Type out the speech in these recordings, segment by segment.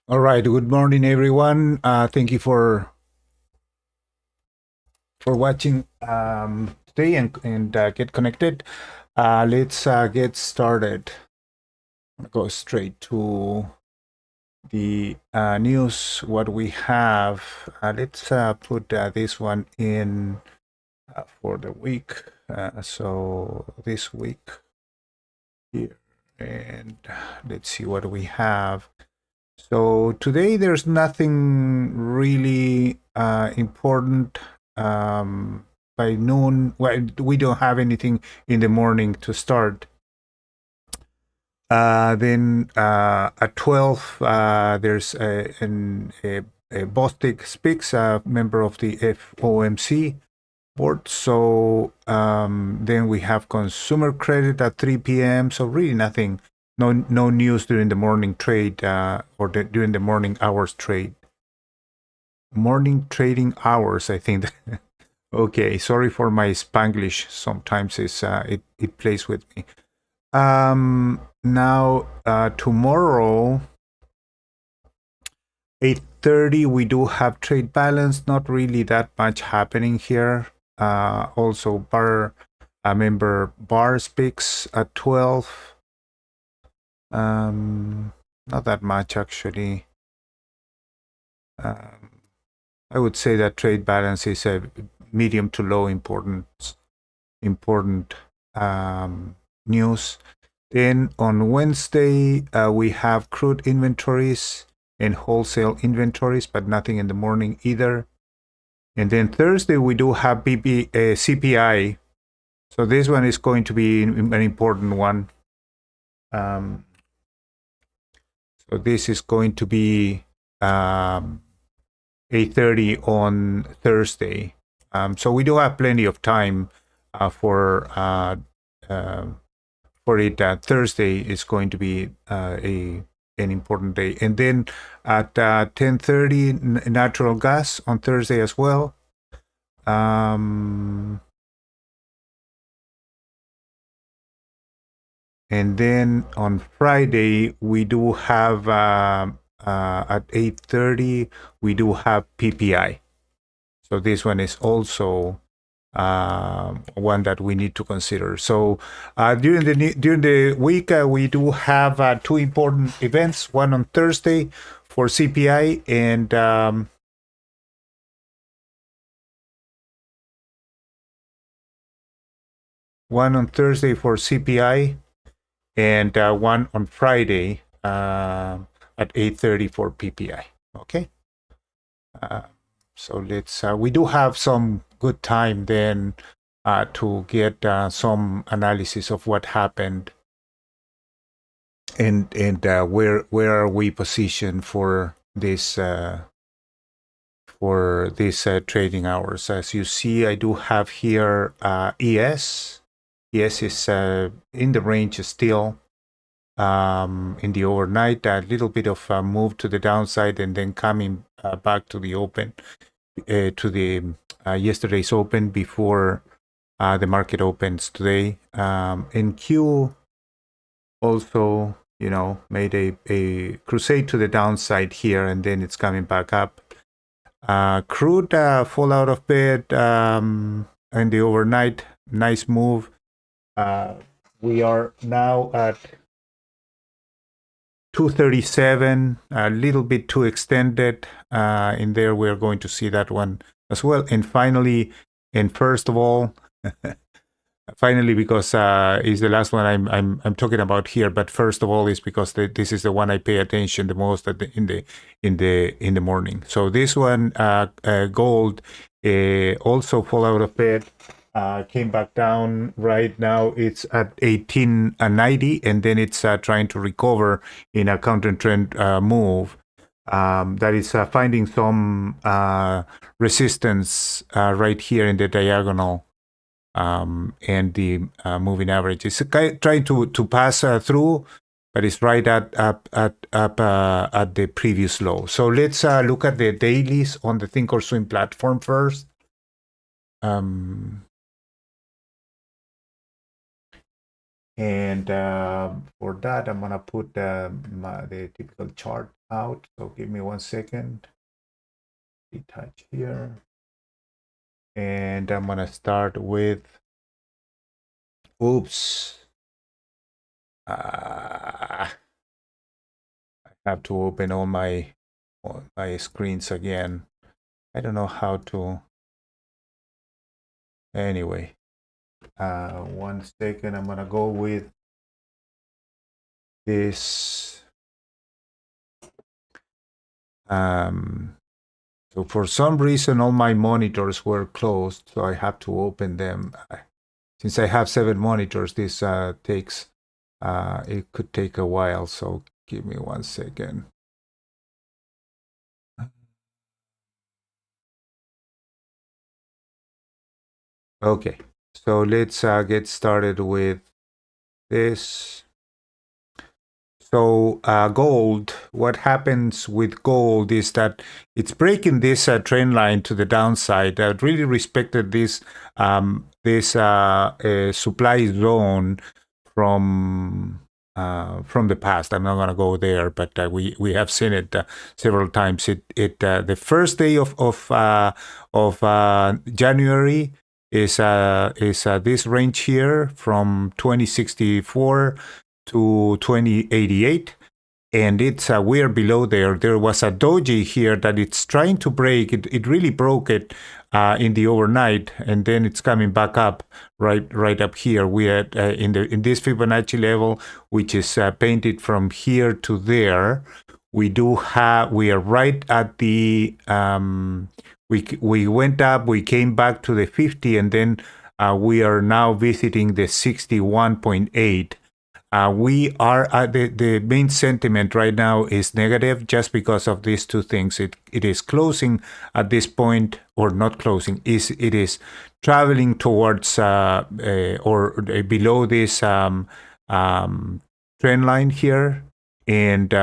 All right. Good morning, everyone. Thank you for watching today and get connected. Let's get started. I'll go straight to the news. What we have. Let's put this one in for the week. So this week here, and let's see what we have. So today there's nothing really important. By noon, well, we don't have anything in the morning to start. Then at 12, there's a Bostic Speaks, a member of the FOMC board. So then we have consumer credit at 3 p.m. So really nothing, no news during the morning trade during the morning hours trade. Morning trading hours, I think. Okay, sorry for my Spanglish. Sometimes it plays with me. Now tomorrow 8:30 we do have trade balance. Not really that much happening here. Also member bar speaks at 12. Not that much actually. I would say that trade balance is a medium to low important news. Then on Wednesday, we have crude inventories and wholesale inventories, but nothing in the morning either. And then Thursday, we do have CPI. So this one is going to be an important one. So this is going to be 8:30 on Thursday. So we do have plenty of time for it. Thursday is going to be an important day. And then at 10:30, natural gas on Thursday as well. And then on Friday, we do have at 8:30, we do have PPI. So this one is also one that we need to consider. So during the week, we do have two important events. One on Thursday for CPI, and one on Thursday for CPI, and one on Friday at 8:30 for PPI. Okay. So let's. We do have some good time then to get some analysis of what happened and where are we positioned for this trading hours. As you see, I do have here ES. ES is in the range still. In the overnight, a little bit of a move to the downside and then coming back to the open, to the yesterday's open before the market opens today. And Q also, made a crusade to the downside here, and then it's coming back up. Crude fall out of bed in the overnight. Nice move. We are now at 237, a little bit too extended. In there, we're going to see that one as well. And finally, and first of all, finally, because is the last one I'm talking about here. But first of all, is because this is the one I pay attention the most in the morning. So this one, gold, also fall out of bed. Came back down. Right now it's at 1890, and then it's trying to recover in a counter trend move that is finding some resistance right here in the diagonal and the moving average. It's trying to pass through, but it's right at the previous low. So let's look at the dailies on the Thinkorswim platform first. And for that, I'm gonna put the typical chart out. So give me 1 second. Detach here. And I'm gonna start with, oops. I have to open all my screens again. I don't know how to, anyway. 1 second, I'm gonna go with this. So for some reason, all my monitors were closed, so I have to open them. Since I have 7 monitors, this takes, it could take a while, so give me 1 second. Okay, so let's get started with this. So gold, what happens with gold is that it's breaking this trend line to the downside. I really respected this supply zone from the past. I'm not going to go there, but we have seen it several times. The first day of January is this range here from 2064 to 2088, and it's we're below there. There was a doji here that it's trying to break. It really broke it in the overnight, and then it's coming back up right up here. We are in this Fibonacci level, which is painted from here to there. We are right at the we went up, we came back to the 50, and then we are now visiting the 61.8. We are the main sentiment right now is negative just because of these two things. It is closing at this point, or not closing. It is traveling towards or below this trend line here, and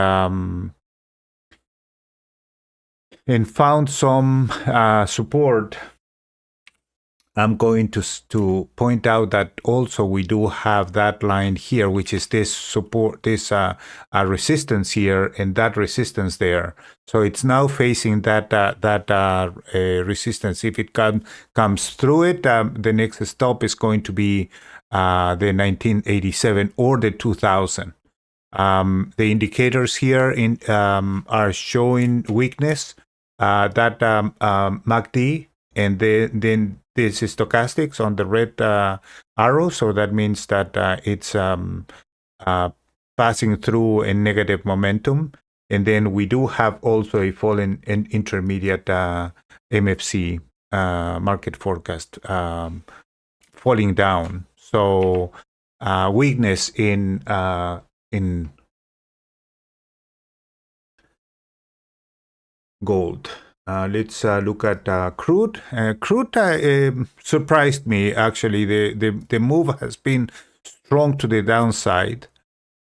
found some support. I'm going to point out that also we do have that line here, which is this support, this resistance here, and that resistance there. So it's now facing that resistance. If it comes through it, the next stop is going to be the 1987 or the 2000. The indicators here are showing weakness. That MACD, and then this is stochastics on the red arrow, so that means that it's passing through a negative momentum. And then we do have also a fallen intermediate MFC market forecast falling down. So weakness in gold. Let's look at crude. Crude surprised me, actually. The move has been strong to the downside.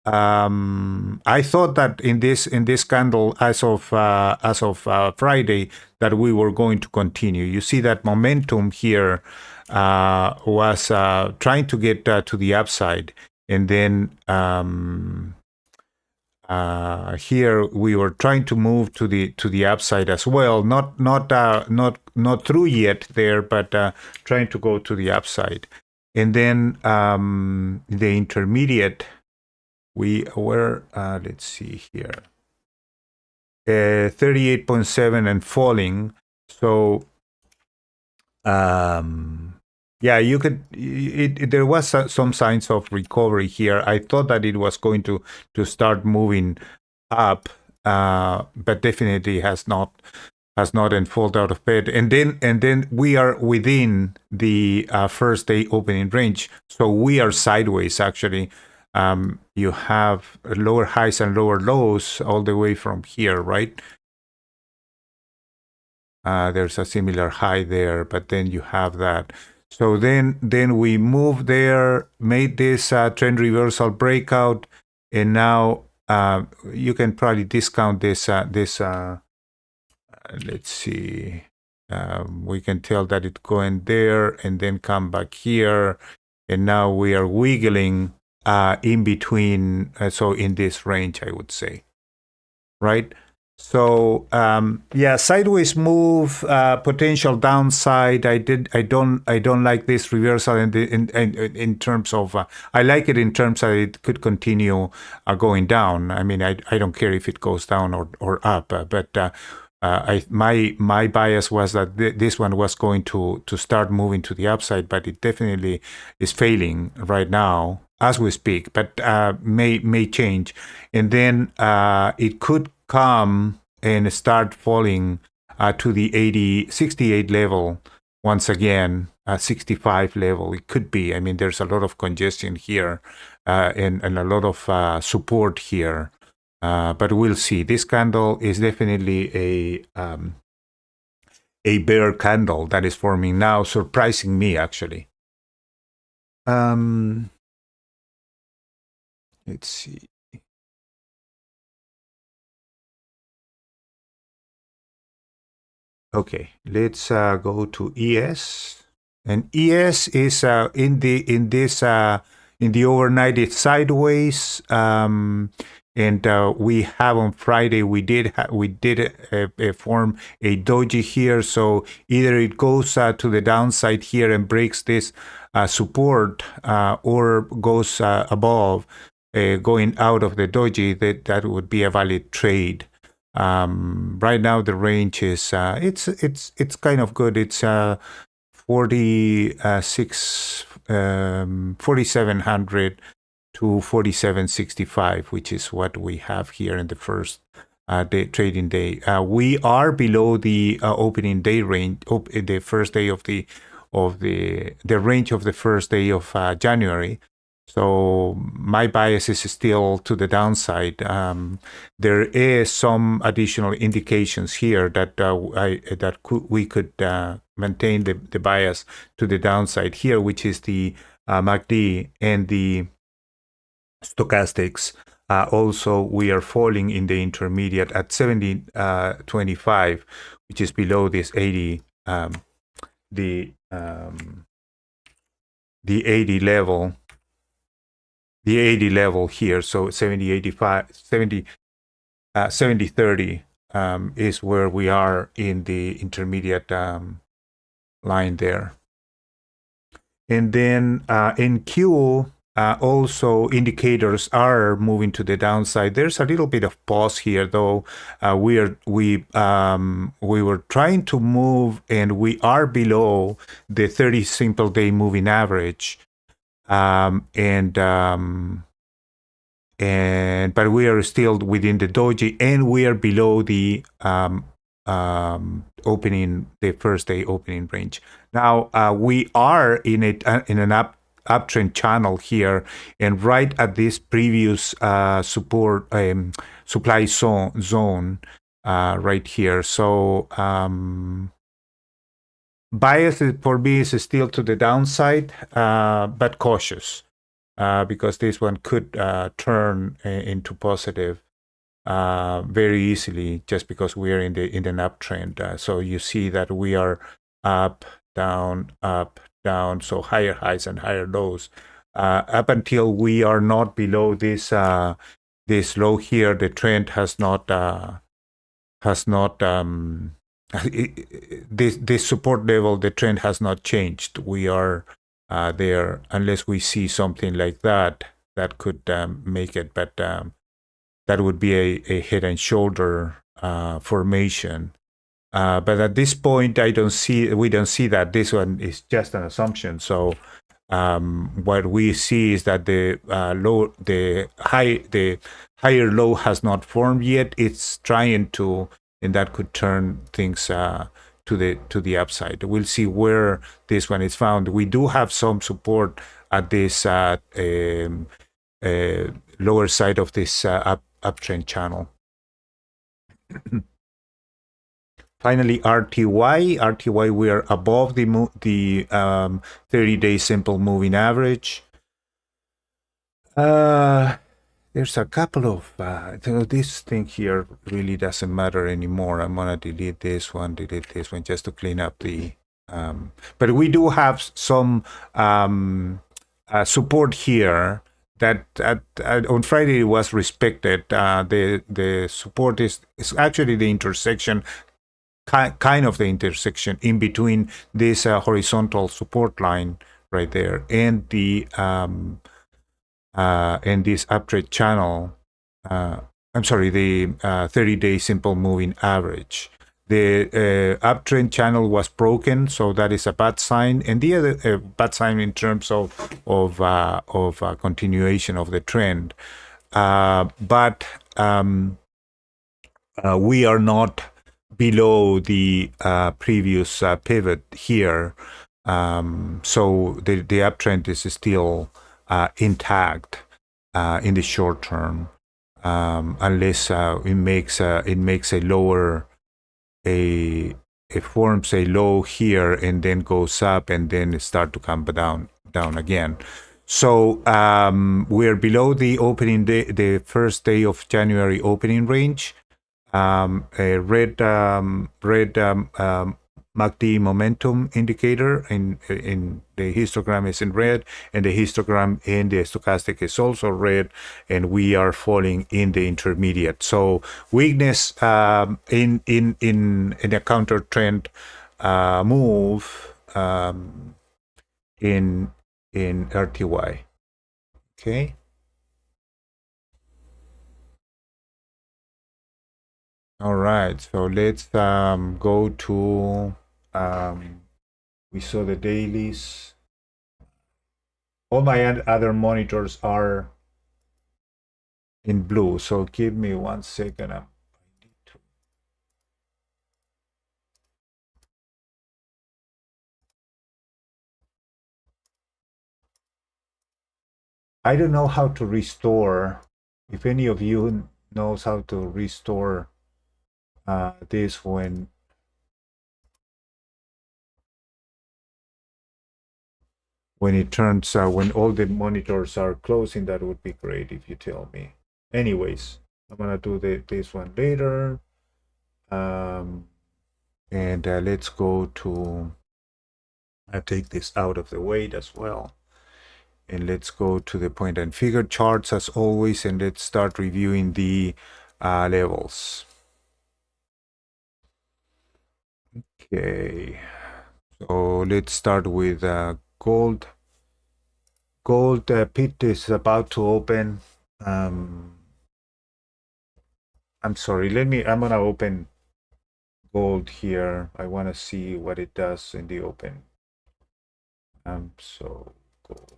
I thought that in this candle, as of Friday, that we were going to continue. You see that momentum here was trying to get to the upside, and then here we were trying to move to the upside as well. Not through yet there, but trying to go to the upside. And then the intermediate, we were let's see here, 38.7 and falling. So yeah, you could. There was some signs of recovery here. I thought that it was going to start moving up, but definitely has not unfolded out of bed. And then we are within the first day opening range, so we are sideways actually. You have lower highs and lower lows all the way from here, right? There's a similar high there, but then you have that. So then we moved there, made this trend reversal breakout, and now you can probably discount this. Let's see. We can tell that it's going there and then come back here, and now we are wiggling in between, so in this range, I would say, right? So yeah, sideways move, potential downside. I don't like this reversal in terms of. I like it in terms that it could continue going down. I mean, I don't care if it goes down or up, but. My bias was that this one was going to start moving to the upside, but it definitely is failing right now as we speak. But may change, and then it could come and start falling to the 68 level once again, 65 level. It could be. I mean, there's a lot of congestion here and a lot of support here. But we'll see. This candle is definitely a bear candle that is forming now, surprising me actually. Let's see. Okay, let's go to ES, and ES is in the overnight. It's sideways, and we have on Friday we did form a doji here. So either it goes to the downside here and breaks this support, or goes above, going out of the doji. That would be a valid trade. Right now the range is it's kind of good. It's 4,700 to 4,765, which is what we have here in the first trading day. We are below the opening day range, the first day of the range of the first day of January. So my bias is still to the downside. There is some additional indications here that we could maintain the bias to the downside here, which is the MACD and the stochastics. Also, we are falling in the intermediate at 70.25, which is below this 80, the 80 level. The 80 level here, so 70.30 is where we are in the intermediate line there. And then in Q, also indicators are moving to the downside. There's a little bit of pause here, though. We were trying to move, and we are below the 30 simple day moving average. But we are still within the doji, and we are below the the first day opening range. Now we are in an uptrend channel here, and right at this previous support supply zone right here. So bias for me is still to the downside, but cautious, because this one could turn into positive very easily, just because we are in an uptrend. So you see that we are up, down, so higher highs and higher lows, up until we are not below this this low here. The trend has not this support level, the trend has not changed. We are there, unless we see something like that could make it, but that would be a head and shoulder formation. But at this point, we don't see that. This one is just an assumption. So what we see is that the higher low has not formed yet. It's trying to, and that could turn things to the upside. We'll see where this one is found. We do have some support at this lower side of this uptrend channel. Finally, RTY, we are above the 30-day simple moving average. There's a couple of this thing here really doesn't matter anymore. I'm gonna delete this one just to clean up the. But we do have some support here on Friday it was respected. The support is actually the intersection, kind of the intersection in between this horizontal support line right there and the and this uptrend channel. I'm sorry, the 30-day simple moving average. The uptrend channel was broken, so that is a bad sign. And the other bad sign in terms of continuation of the trend. But we are not below the previous pivot here. So the uptrend is still intact in the short term, unless it makes a lower, it forms a low here and then goes up and then start to come down again. So we're below the opening day, the first day of January opening range. A red MACD momentum indicator in the histogram is in red, and the histogram in the stochastic is also red, and we are falling in the intermediate. So weakness in a counter trend move in RTY. Okay. All right, so let's go to, we saw the dailies. All my other monitors are in blue, so give me 1 second. I don't know how to restore. If any of you knows how to restore this when it turns when all the monitors are closing, that would be great if you tell me. Anyways, I'm gonna do this one later. And let's go to, I take this out of the way as well. And let's go to the point and figure charts as always, and let's start reviewing the levels. Okay, so let's start with gold. Gold pit is about to open. I'm sorry, I'm gonna open gold here. I want to see what it does in the open. So gold.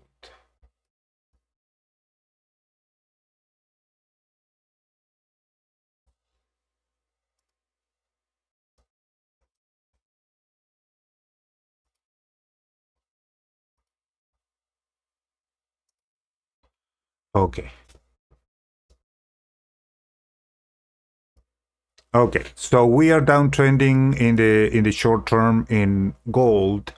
Okay. Okay, so we are downtrending in the short term in gold.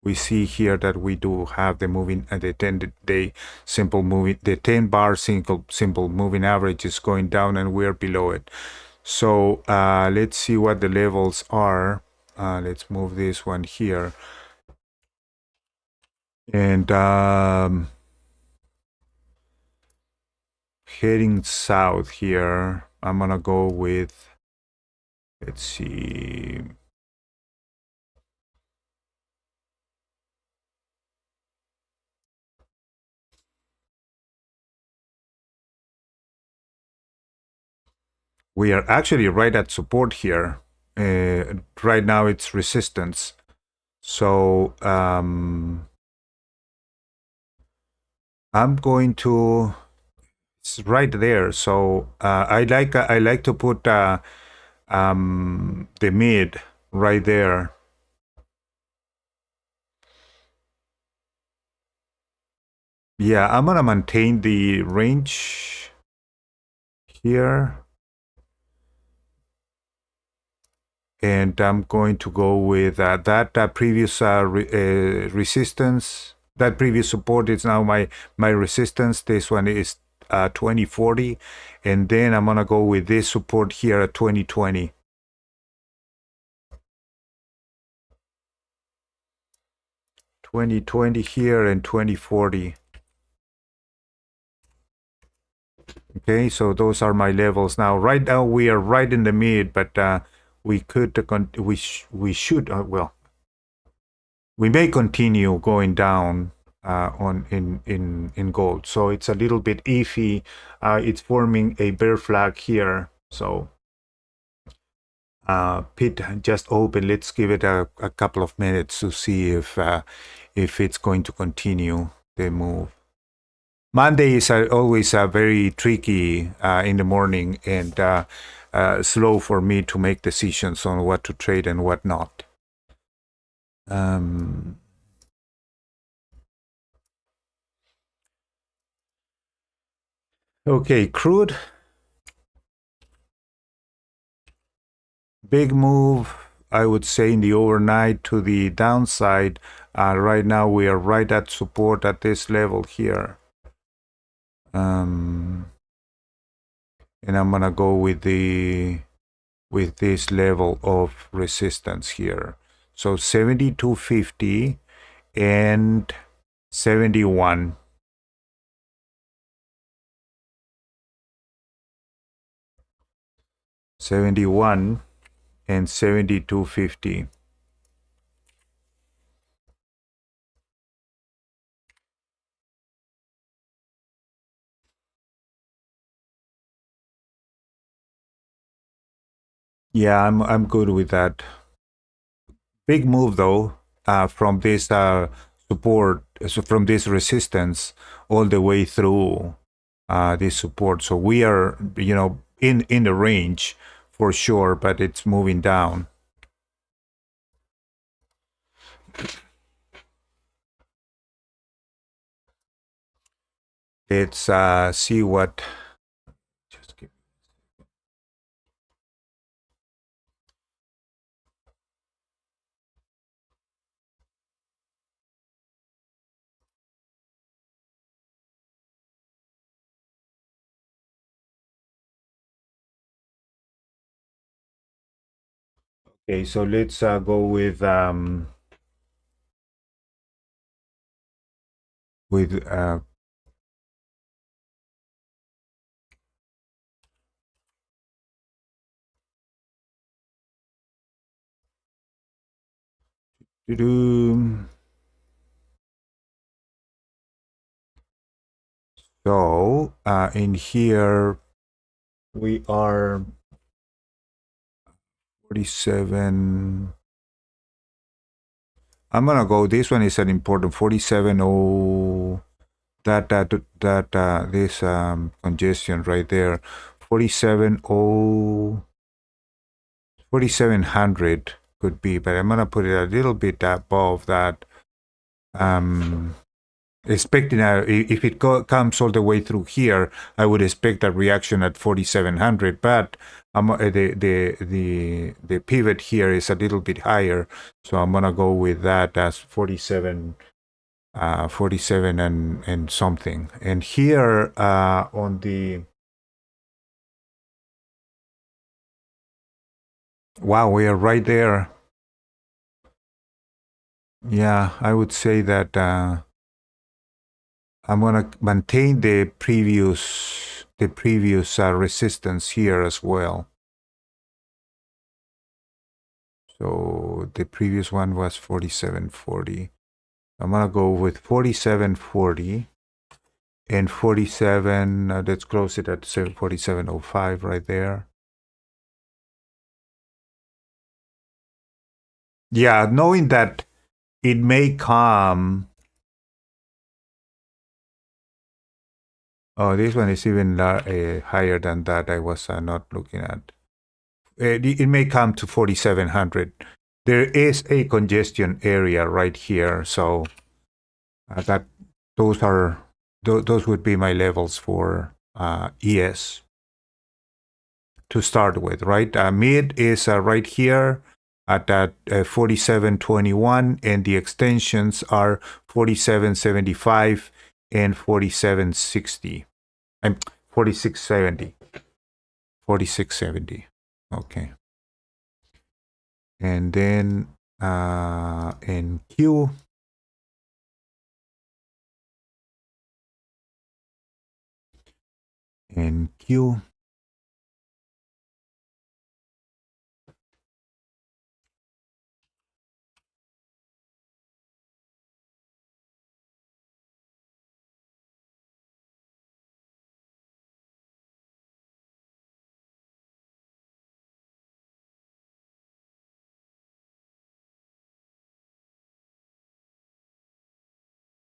We see here that we do have the moving the 10-day simple moving, the 10-bar simple moving average is going down, and we're below it. So let's see what the levels are. Let's move this one here, and heading south here. I'm gonna go with, let's see. We are actually right at support here. Right now it's resistance. So I'm going to, it's right there. So I like to put the mid right there. Yeah, I'm gonna maintain the range here. And I'm going to go with that previous resistance. That previous support is now my resistance. This one is 2040, and then I'm gonna go with this support here at 2020. 2020 here and 2040. Okay, so those are my levels now. Right now we are right in the mid, but we could we should well, we may continue going down on in gold. So it's a little bit iffy. It's forming a bear flag here. So pit just open. Let's give it a couple of minutes to see if it's going to continue the move. Monday is always very tricky in the morning and slow for me to make decisions on what to trade and what not. Okay, crude. Big move, I would say, in the overnight to the downside. Right now we are right at support at this level here. And I'm gonna go with this level of resistance here. So 72.50 and 71. 71 and 72.50. Yeah, I'm good with that. Big move though, from this support, so from this resistance all the way through this support. So we are, in the range for sure, but it's moving down. Let's see what. Just give. Okay, so let's go with so in here we are 47. I'm gonna go. This one is an important 47.0. This congestion right there, 47.0, 4700 could be, but I'm gonna put it a little bit above that. Expecting if it comes all the way through here, I would expect a reaction at 4700, but the pivot here is a little bit higher, so I'm gonna go with that as 47 and something. And here on the wow, we are right there. Yeah, I would say that I'm gonna maintain the previous resistance here as well. So the previous one was 47.40. I'm gonna go with 47.40 and 47. Let's close it at 47.05 right there. Yeah, knowing that it may come. Oh, this one is even higher than that. I was not looking at. It may come to 4700. There is a congestion area right here, so that those are those would be my levels for ES to start with. Right, mid is right here at that 47.21, and the extensions are 47.75 and 47.60. I'm 46.70. 46.70. Okay. And then in Q, and Q.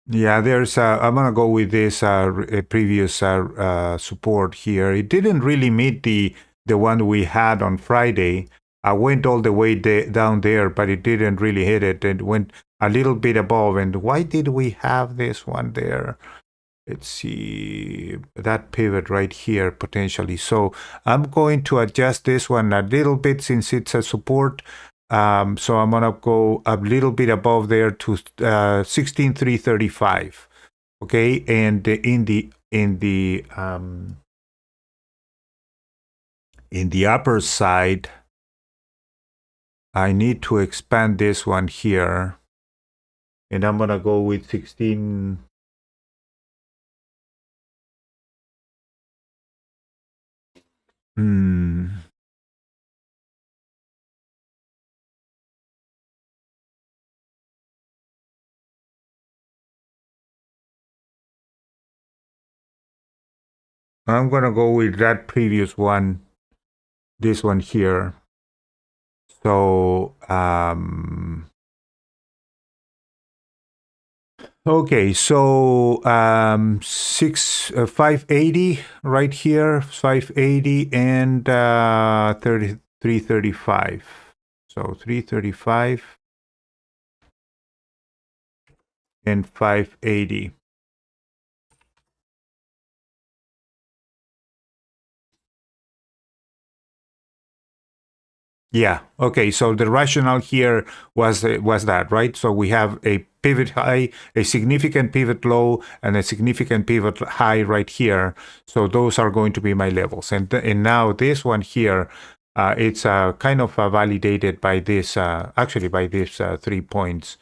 Yeah, there's. I'm gonna go with this previous support here. It didn't really meet the one we had on Friday. I went all the way down there, but it didn't really hit it. It went a little bit above. And why did we have this one there? Let's see, that pivot right here potentially. So I'm going to adjust this one a little bit since it's a support. So I'm gonna go a little bit above there to 16,335. Okay, and in the upper side, I need to expand this one here, and I'm gonna go with 16. I'm gonna go with that previous one, this one here. So okay, so 580 right here, 580 and 335. So 335 and 580. Yeah. Okay. So the rationale here was that, right? So we have a pivot high, a significant pivot low, and a significant pivot high right here. So those are going to be my levels. And now this one here, it's kind of validated by this, actually by these 3 points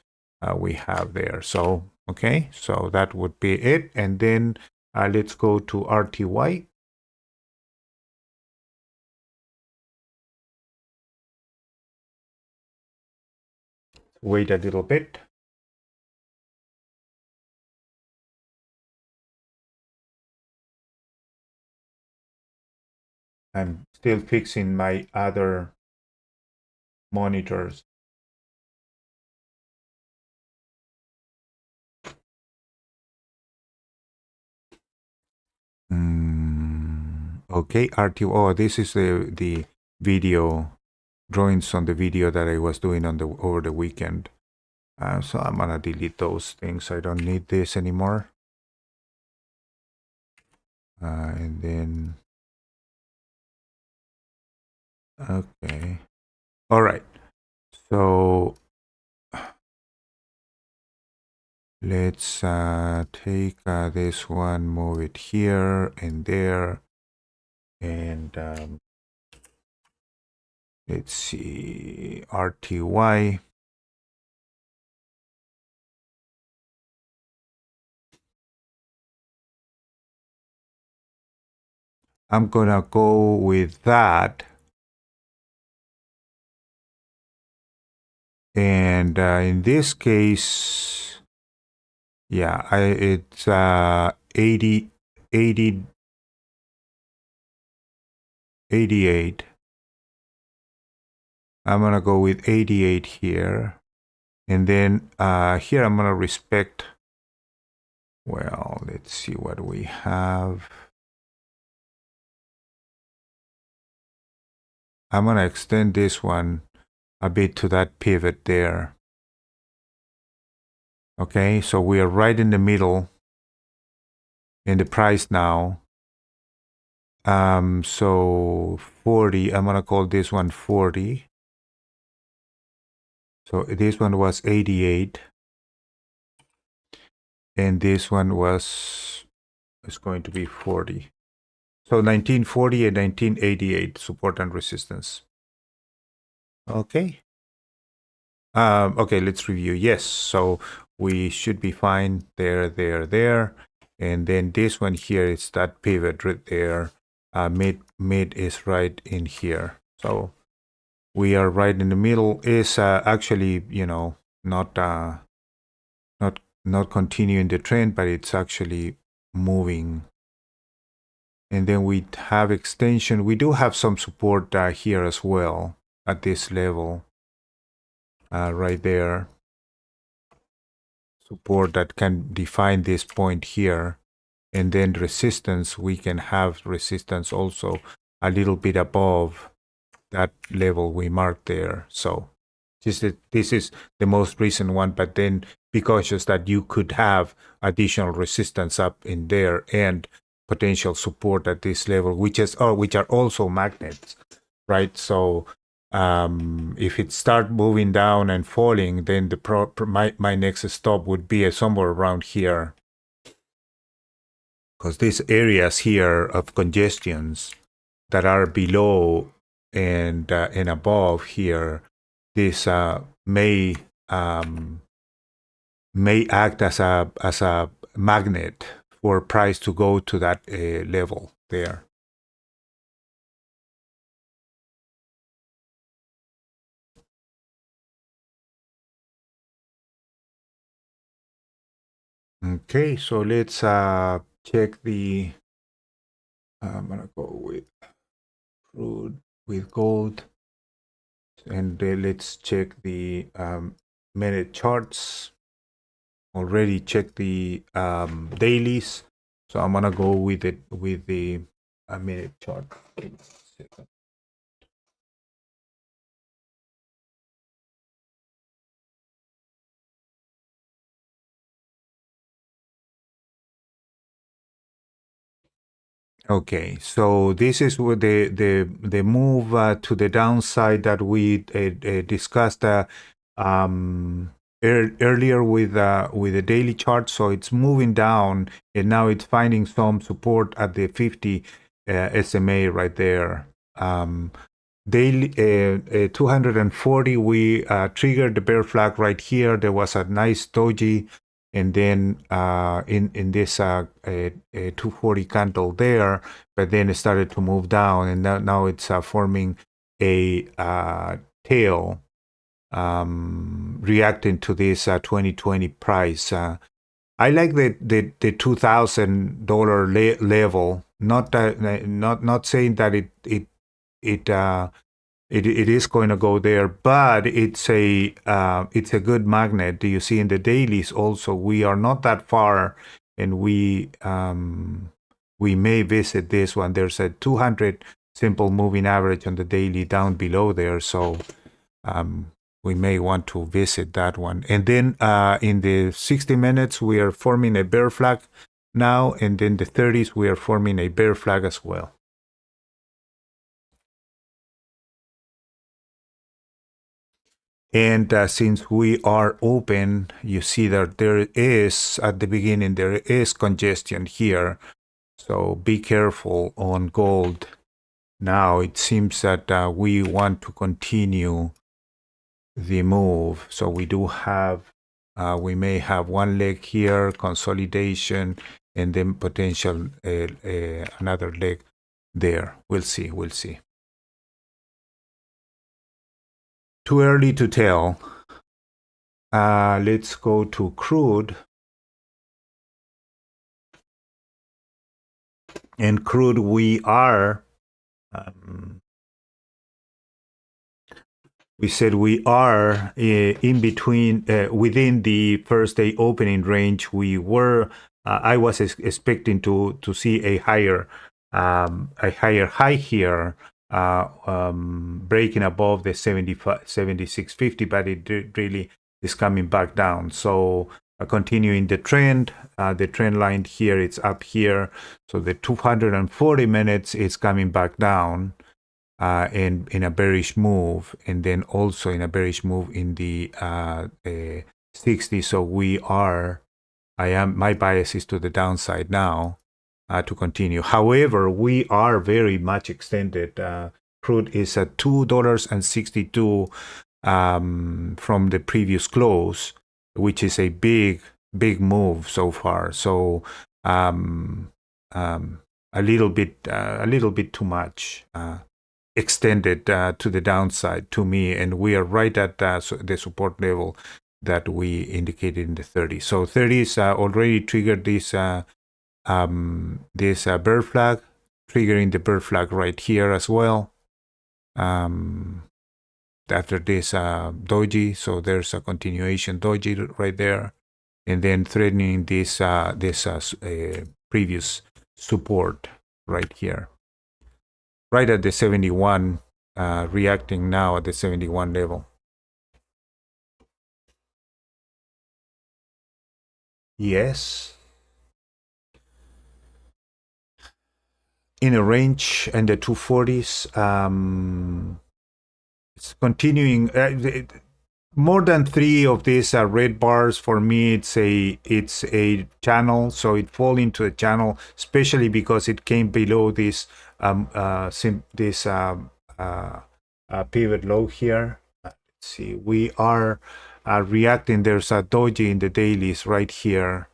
we have there. So okay. So that would be it. And then let's go to RTY. Wait a little bit. I'm still fixing my other monitors. Okay, RTO. Oh, this is the video drawings on the video that I was doing on the over the weekend. So I'm gonna delete those things. I don't need this anymore. And then okay, all right. So let's take this one, move it here and there, and let's see, RTY. I'm gonna go with that. And in this case, yeah, it's 80, 80, 88. I'm gonna go with 88 here. And then here I'm gonna respect, well, let's see what we have. I'm gonna extend this one a bit to that pivot there. Okay, so we are right in the middle in the price now. So 40, I'm gonna call this one 40. So this one was 88. And this one is going to be 40. So 1940 and 1988, support and resistance. Okay. Okay, let's review. Yes, so we should be fine there. And then this one here is that pivot right there. Mid is right in here. So we are right in the middle. Is actually, you know, not not continuing the trend, but it's actually moving. And then we have extension. We do have some support here as well at this level, right there. Support that can define this point here. And then resistance, we can have resistance also a little bit above that level we marked there. So this is the most recent one, but then be cautious that you could have additional resistance up in there and potential support at this level, which are also magnets, right? So if it start moving down and falling, then my next stop would be somewhere around here, because these areas here of congestions that are below and above here, this may act as a magnet for price to go to that level there. Okay, so let's check the. I'm gonna go with crude with gold, and let's check the minute charts. Already checked the dailies, so I'm gonna go with the minute chart. Okay, so this is what the move to the downside that we discussed earlier with the daily chart. So it's moving down, and now it's finding some support at the 50 SMA right there. Daily 240, we triggered the bear flag right here. There was a nice doji, and then in this 240 candle there, but then it started to move down, and now it's forming a tail reacting to this 2020 price. I like the $2,000 level. Not saying that it is going to go there, but it's a good magnet. Do you see in the dailies also? We are not that far, and we may visit this one. There's a 200 simple moving average on the daily down below there, so we may want to visit that one. And then in the 60 minutes, we are forming a bear flag now, and then the 30s, we are forming a bear flag as well. And since we are open, you see that there is, at the beginning, there is congestion here. So be careful on gold. Now it seems that we want to continue the move. So we do have, we may have one leg here, consolidation, and then potential another leg there. We'll see. Too early to tell. Let's go to crude. And crude, we are, we said we are in between, within the first day opening range. We were, I was expecting to see a higher high here, breaking above the 76.50, but it really is coming back down. So continuing the trend line here, it's up here. So the 240 minutes is coming back down in a bearish move, and then also in a bearish move in the 60. So my bias is to the downside now. To continue. However, we are very much extended. Crude is at $2.62 from the previous close, which is a big move so far. So um, um, a little bit too much extended to the downside to me, and we are right at the support level that we indicated in the 30s. So 30s already triggered this bear flag, triggering the bear flag right here as well. After this doji, so there's a continuation doji right there, and then threatening this previous support right here, right at the 71, reacting now at the 71 level. Yes, in a range and the 240s. It's continuing. More than three of these red bars for me, it's a channel, so it fall into a channel, especially because it came below this pivot low here. Let's see, we are reacting. There's a doji in the dailies right here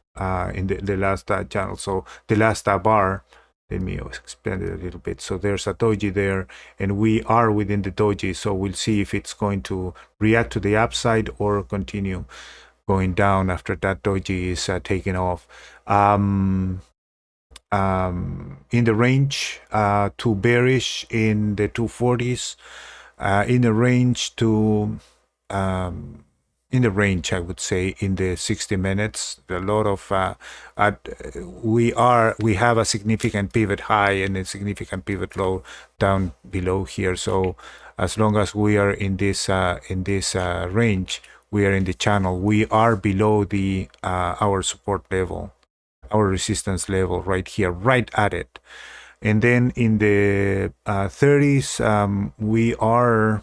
in the last channel, so the last bar. Let me expand it a little bit. So there's a doji there, and we are within the doji. So we'll see if it's going to react to the upside or continue going down after that doji is taken off. In the range to bearish in the 240s, in the range to in the range, I would say, in the 60 minutes. A lot of we have a significant pivot high and a significant pivot low down below here. So as long as we are in this range, we are in the channel. We are below the our support level, our resistance level right here, right at it. And then in the 30s, we are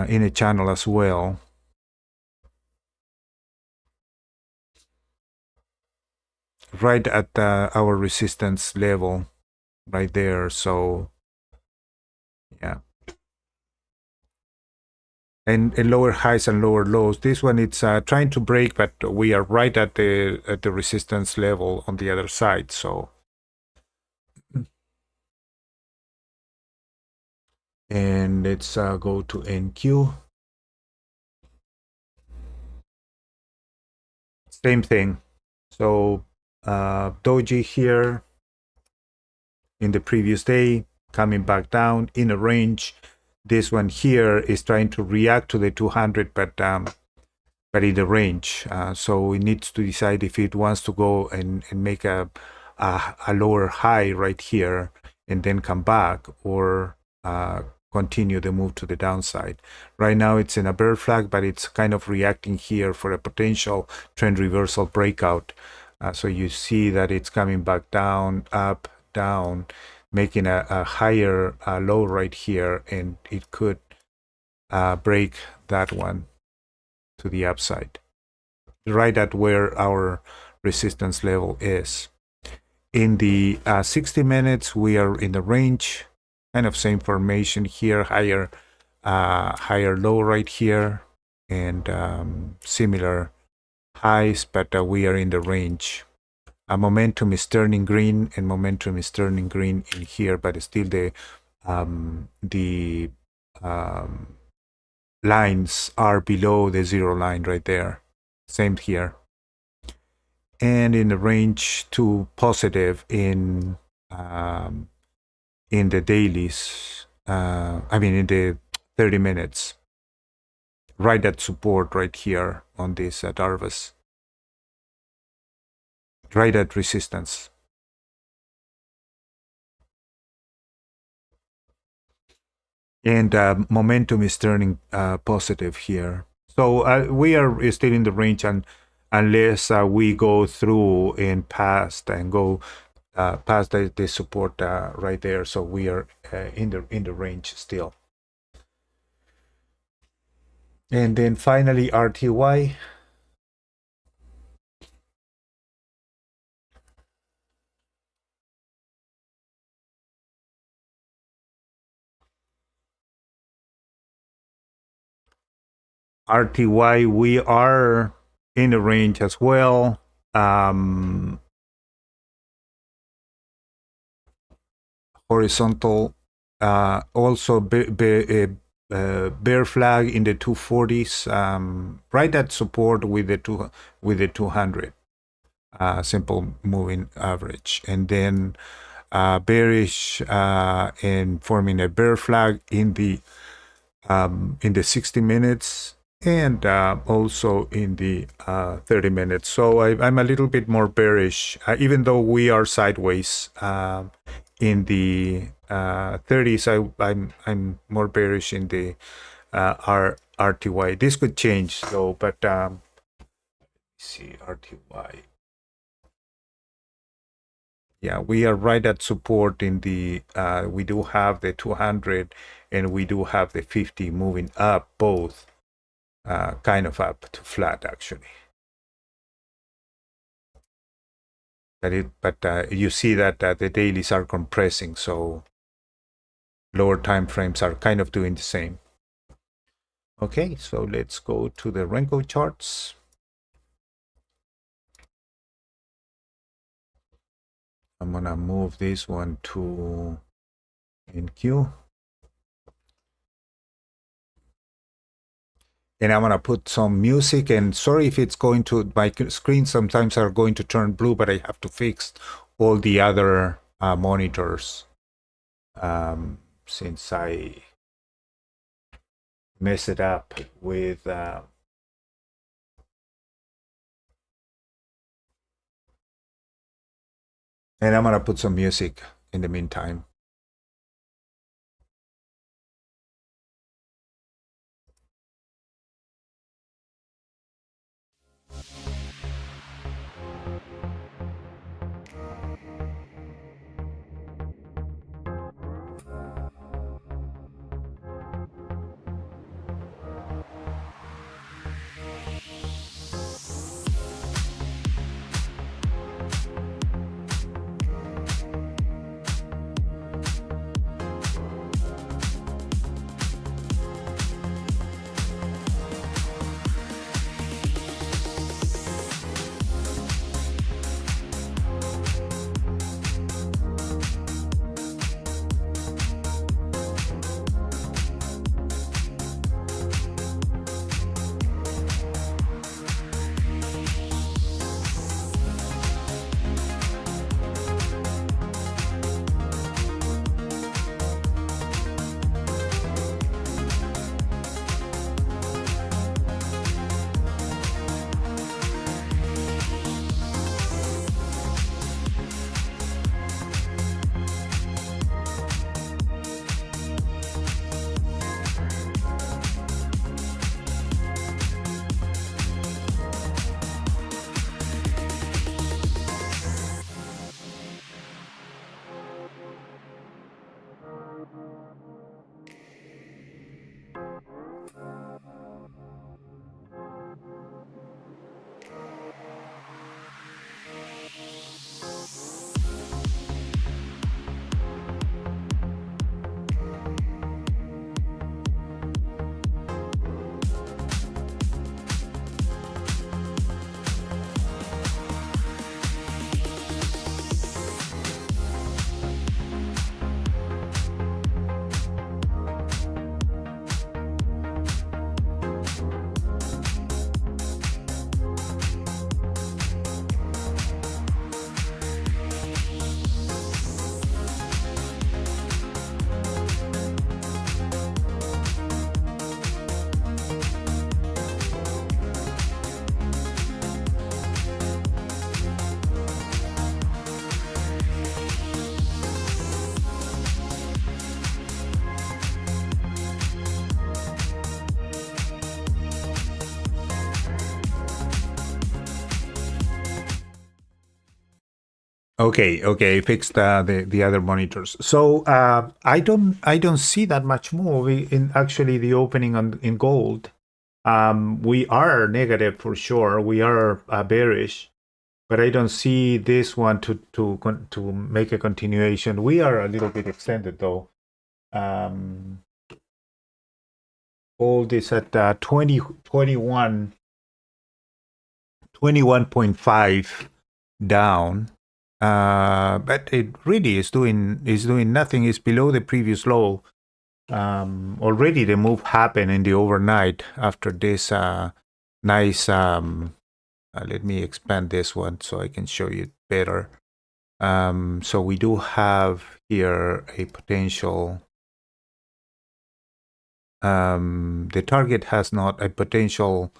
in a channel as well. Right at our resistance level right there. So yeah, and lower highs and lower lows. This one, it's trying to break, but we are right at the resistance level on the other side. So and let's go to NQ. Same thing. So doji here in the previous day, coming back down in a range. This one here is trying to react to the 200, but in the range. So it needs to decide if it wants to go and make a lower high right here and then come back, or continue the move to the downside. Right now it's in a bear flag, but it's kind of reacting here for a potential trend reversal breakout. So you see that it's coming back down, up, down, making a higher low right here, and it could break that one to the upside, right at where our resistance level is. In the 60 minutes, we are in the range, kind of same formation here, higher low right here, and similar highs, but we are in the range. Momentum is turning green, and momentum is turning green in here, but still the lines are below the zero line right there. Same here. And in the range to positive in the dailies, I mean in the 30 minutes, right at support right here on this Darvas, right at resistance. And momentum is turning positive here. So we are still in the range, and unless we go through and past and go past the support right there, so we are in the range still. And then finally RTY. RTY, we are in the range as well. horizontal, also bear flag in the 240s, right at support with the 200, simple moving average, and then bearish and forming a bear flag in the 60 minutes, and also in the 30 minutes. So I'm a little bit more bearish, even though we are sideways in the 30s. I'm more bearish in the RTY. This could change though, but let's see, RTY. Yeah, we are right at support in the, we do have the 200 and we do have the 50 moving up, both kind of up to flat actually. But you see that the dailies are compressing, so lower time frames are kind of doing the same. Okay, so let's go to the Renko charts. I'm gonna move this one to NQ. And I'm gonna put some music, and sorry if it's going to, my screen sometimes are going to turn blue, but I have to fix all the other monitors since I mess it up with and I'm gonna put some music in the meantime. Okay, fixed the other monitors. So I don't see that much move in actually the opening in gold. We are negative for sure. We are bearish, but I don't see this one to make a continuation. We are a little bit extended though. Gold is at 21.5 down. but it really is doing nothing. It's below the previous low. Already the move happened in the overnight after this nice. Let me expand this one so I can show you better. So we do have here a potential. The target has not a potential.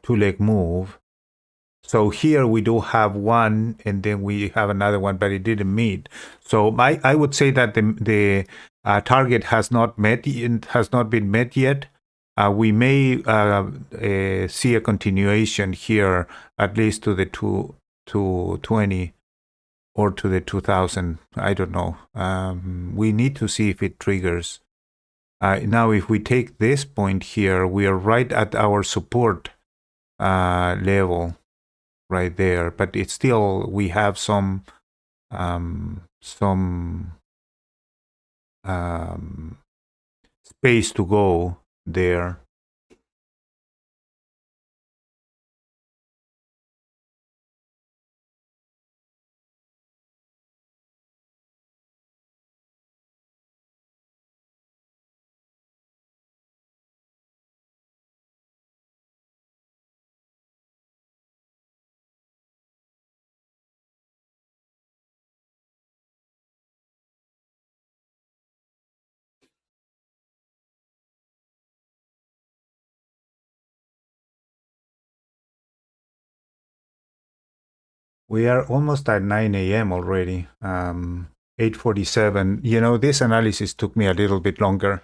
Two-leg move. So here we do have one, and then we have another one, but it didn't meet. So I would say that the target has not been met yet. We may see a continuation here, at least to the 220 or to the 2000. I don't know. We need to see if it triggers. Now, if we take this point here, we are right at our support level right there, but it's still, we have some space to go there. We are almost at 9 a.m. already. 8:47. You know, this analysis took me a little bit longer.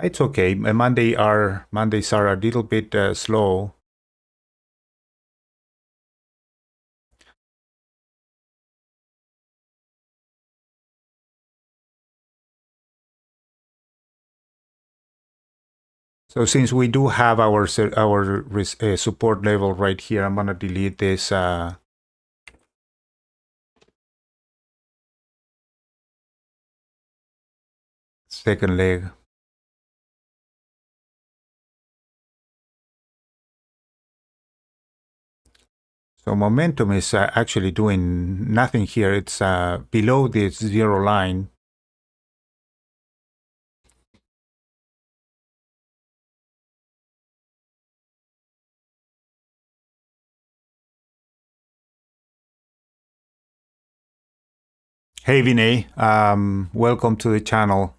It's okay. Mondays are a little bit slow. So since we do have our support level right here, I'm gonna delete this. Second leg. So momentum is actually doing nothing here. It's below this zero line. Hey Vinay, welcome to the channel.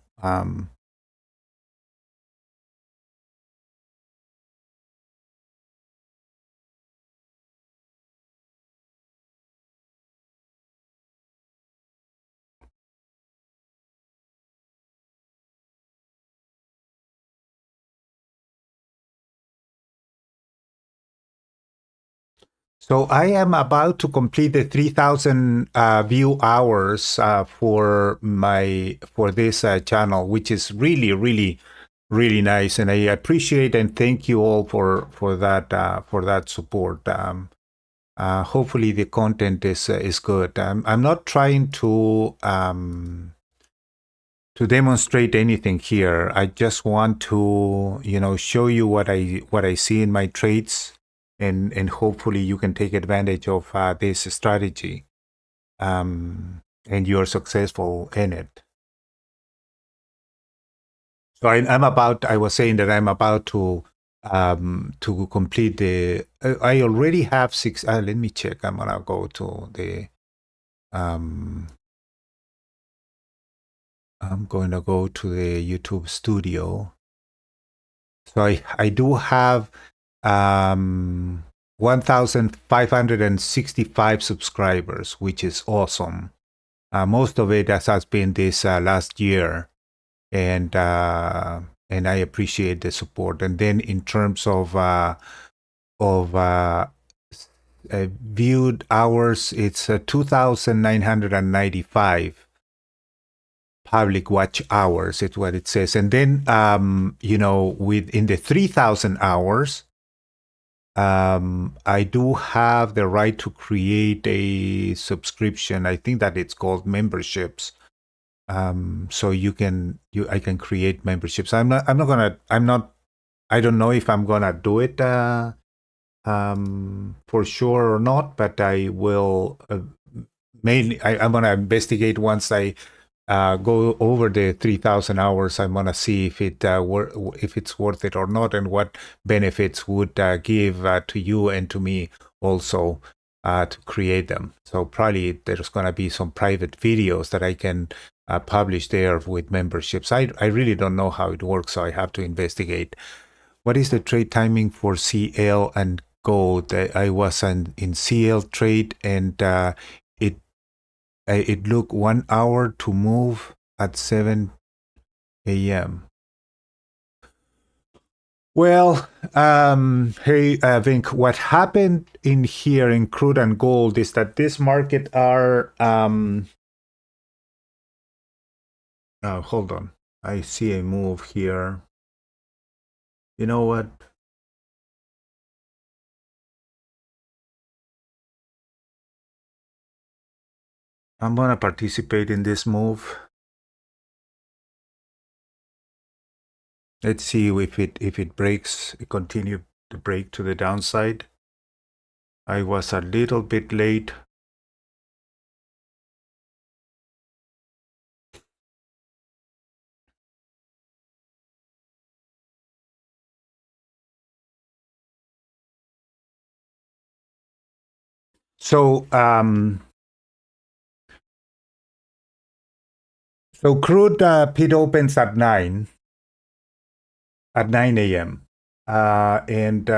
So I am about to complete the 3,000 view hours for this channel, which is really, really, really nice, and I appreciate and thank you all for that support. Hopefully the content is good. I'm not trying to demonstrate anything here. I just want to, show you what I see in my trades, and hopefully you can take advantage of this strategy, and you're successful in it. So I was saying that I'm about to complete the. I already have six. Let me check. I'm gonna go to the. I'm going to go to the YouTube studio. So I do have 1,565 subscribers, which is awesome. Most of it has been this last year, and I appreciate the support. And then in terms of viewed hours, it's 2,995 public watch hours. It's what it says. And then within the 3,000 hours, I do have the right to create a subscription. I think that it's called memberships. So I can create memberships. I don't know if I'm gonna do it for sure or not, but I will mainly I'm gonna investigate once I go over the 3,000 hours. I'm gonna see if if it's worth it or not, and what benefits would give to you and to me also to create them. So probably there's gonna be some private videos that I can publish there with memberships. I really don't know how it works, so I have to investigate. What is the trade timing for CL and gold? I was in CL trade, and it it took 1 hour to move at 7 a.m. Well, hey, Vink, what happened in here in crude and gold is that this market are, hold on. I see a move here. You know what? I'm gonna participate in this move. Let's see if it breaks, continue to break to the downside. I was a little bit late. So so crude pit opens at 9 a.m. And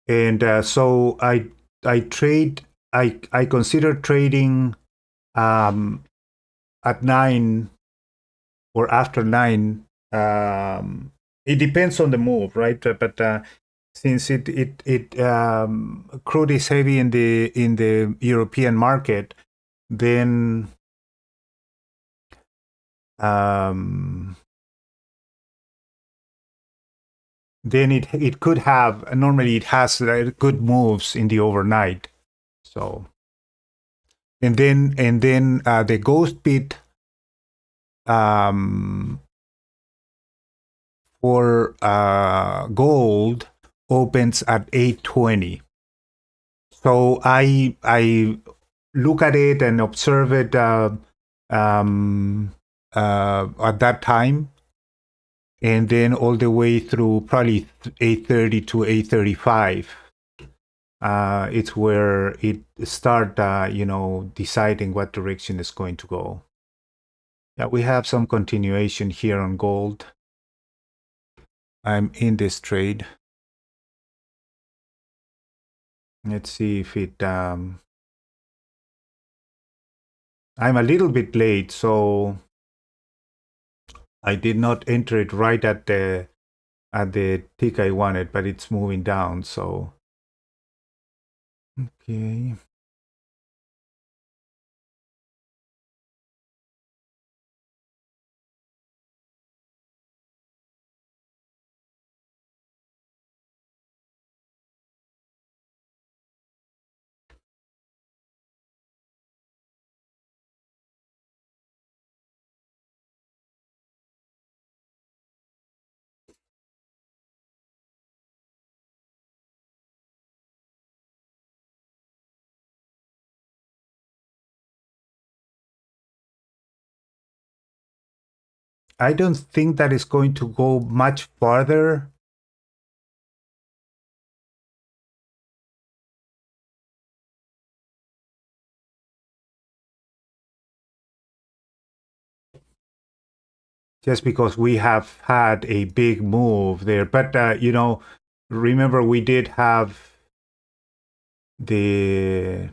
and so I trade I consider trading at 9 or after 9. It depends on the move, right? But since it crude is heavy in the European market, then um, then it could have, normally it has good moves in the overnight. So and then the ghost bit um, for gold opens at 8:20. So I look at it and observe it at that time, and then all the way through probably 8:30 to 8:35. It's where it start, deciding what direction it's going to go. Yeah, we have some continuation here on gold. I'm in this trade. Let's see if it. I'm a little bit late, so I did not enter it right at the tick I wanted, but it's moving down. So okay. I don't think that is going to go much farther. Just because we have had a big move there. But remember we did have the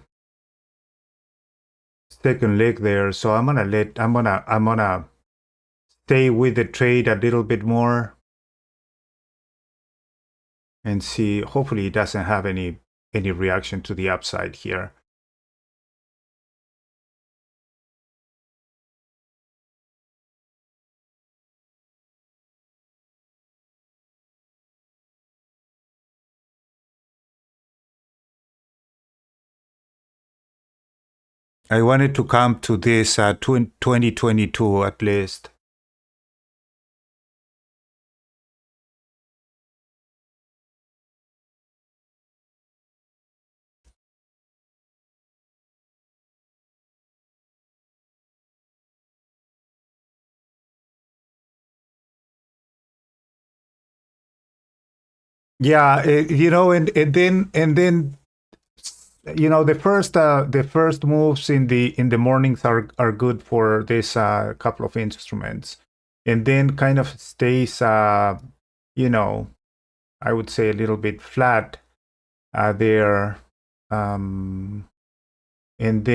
second leg there, so I'm gonna stay with the trade a little bit more and see. Hopefully it doesn't have any reaction to the upside here. I wanted to come to this 2022 at least. Yeah, and then the first moves in the mornings are good for this couple of instruments, and then kind of stays you know I would say a little bit flat there, um, and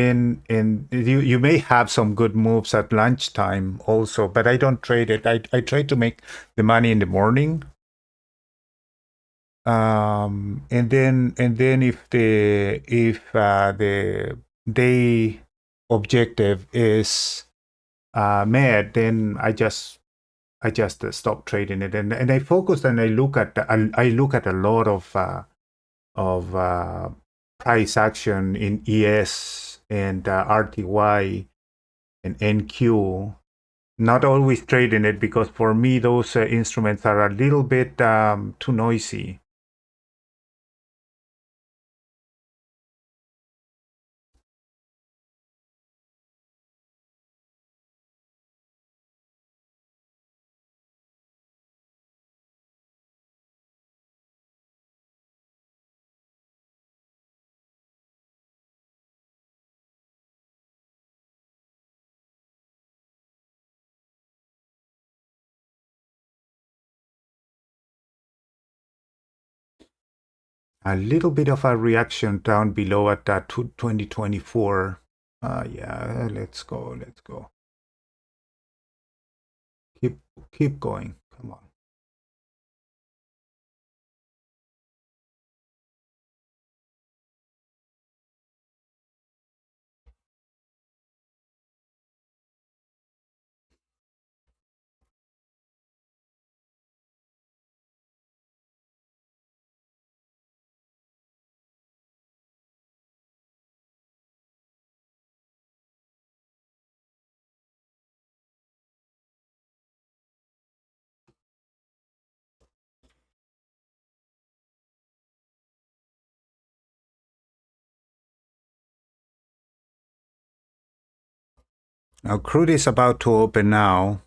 you may have some good moves at lunchtime also, but I don't trade it. I try to make the money in the morning. And then if the day objective is met, then I just stop trading it, and I focus, and I look at a lot of price action in ES and RTY and NQ. Not always trading it, because for me those instruments are a little bit too noisy. A little bit of a reaction down below at 2024. Yeah, let's go. Let's go. Keep keep going. Come on. Now crude is about to open now.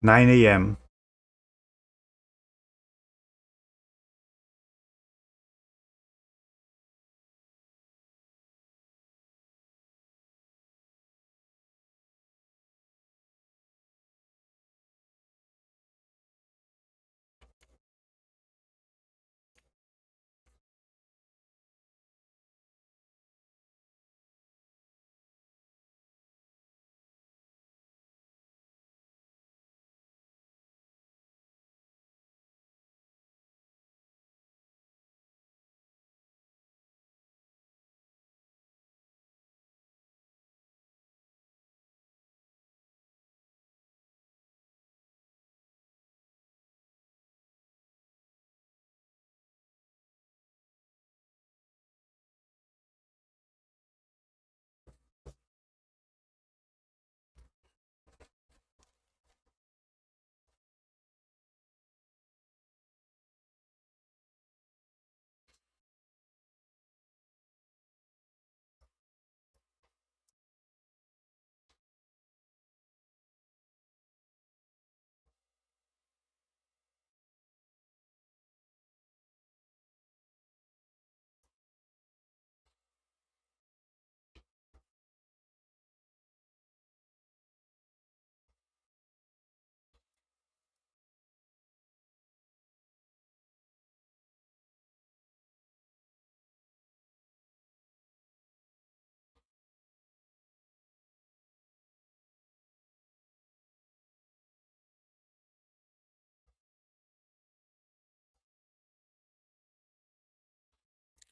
Nine a.m.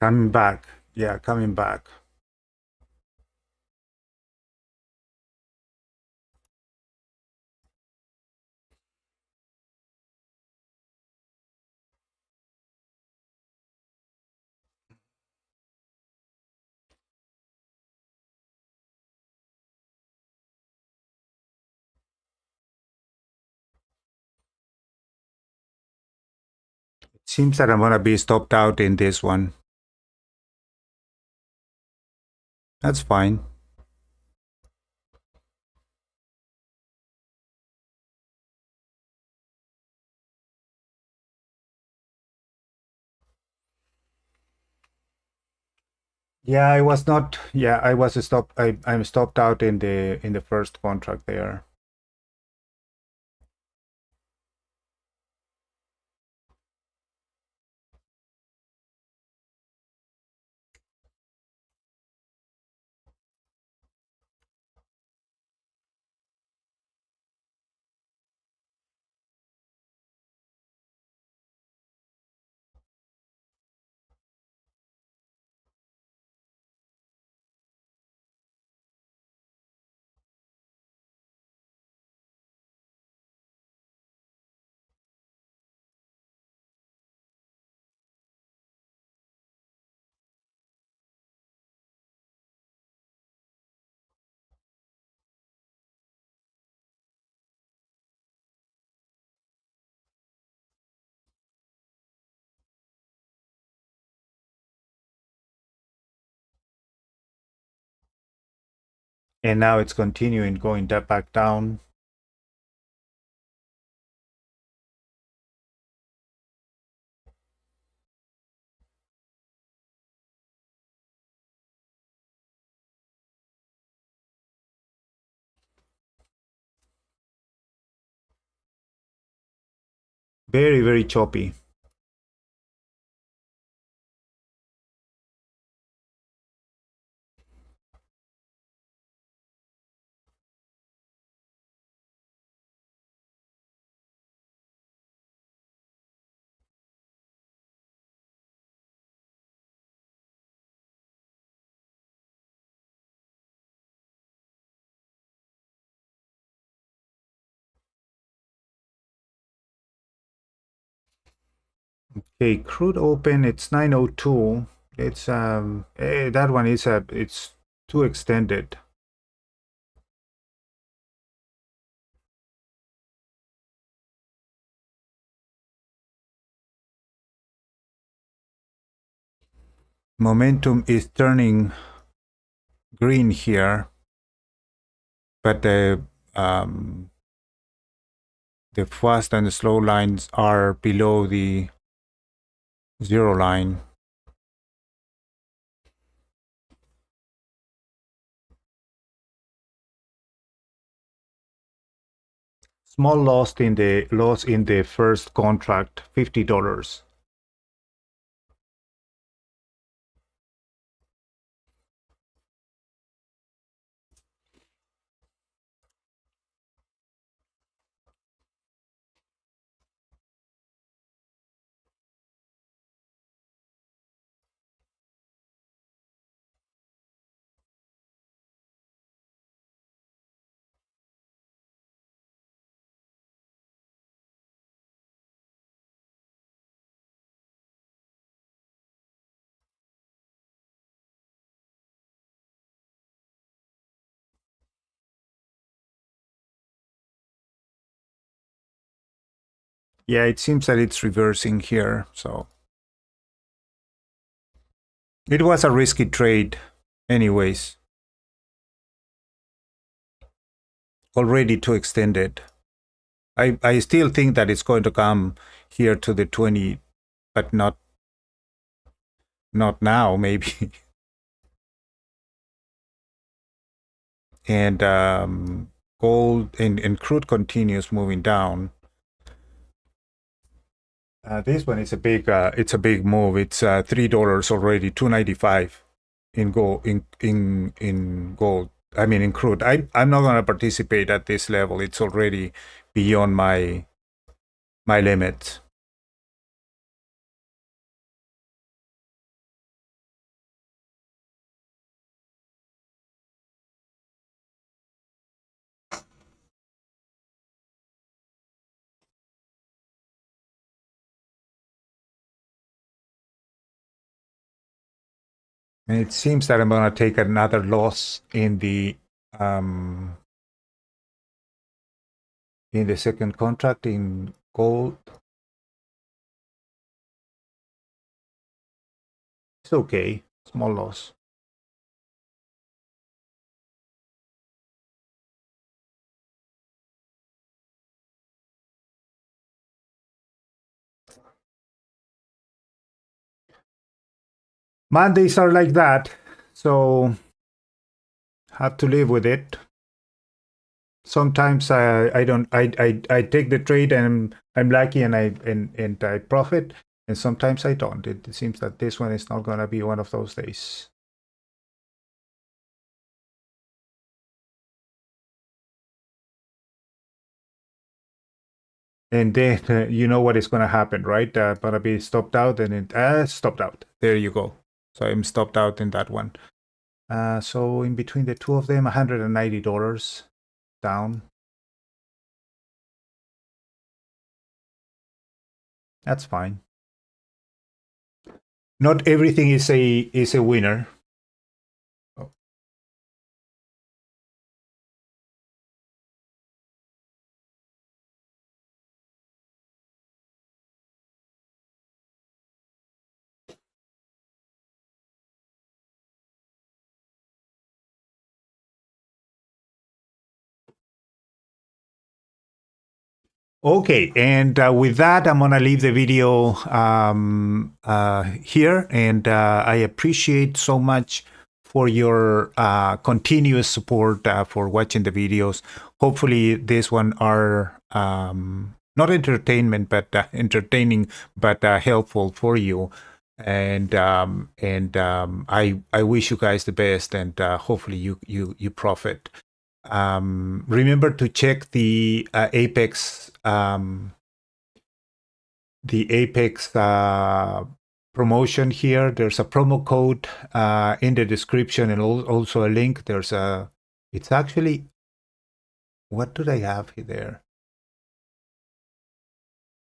Coming back. Yeah, coming back. Seems that I'm gonna be stopped out in this one. That's fine. Yeah, I was not. Yeah, I was stopped. I'm stopped out in the first contract there. And now it's continuing going back down. Very, very choppy. Okay, crude open, it's 902. It's that one is it's too extended. Momentum is turning green here, but the fast and the slow lines are below the zero line. Small loss in the first contract, $50. Yeah, it seems that it's reversing here. So it was a risky trade anyways. Already too extended. I still think that it's going to come here to the 20, but not now, maybe. And gold and crude continues moving down. This one is a big it's a big move. It's $3 already, 295 in gold in gold. I mean in crude. I'm not gonna participate at this level. It's already beyond my limit. And it seems that I'm gonna take another loss um in the second contract in gold. It's okay. Small loss. Mondays are like that, so have to live with it. Sometimes I don't I take the trade and I'm lucky and I profit, and sometimes I don't. It seems that this one is not gonna be one of those days. And then you know what is gonna happen, right? Gonna be stopped out and it stopped out. There you go. So I'm stopped out in that one. So in between the two of them, $190 down. That's fine. Not everything is a winner. Oh. Okay, and with that, I'm gonna leave the video here, and I appreciate so much for your continuous support for watching the videos. Hopefully, this one are not entertainment, but entertaining, but helpful for you. And I wish you guys the best, and hopefully you profit. Remember to check the Apex promotion here. There's a promo code in the description and also a link. It's actually, what did I have there?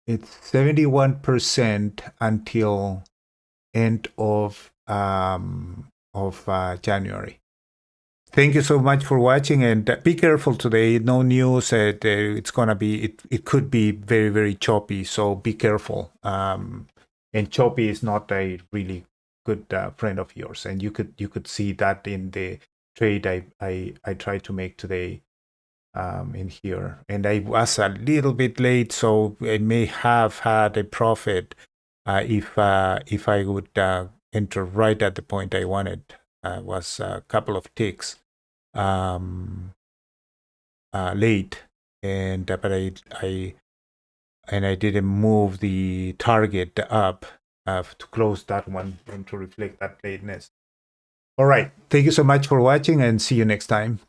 It's 71% until end of January. Thank you so much for watching, and be careful today. No news. It's gonna be. It could be very very choppy. So be careful. And choppy is not a really good friend of yours. And you could see that in the trade I tried to make today in here. And I was a little bit late, so I may have had a profit if I would enter right at the point I wanted. Was a couple of ticks late, and but I didn't move the target up to close that one and to reflect that lateness. All right, thank you so much for watching, and see you next time.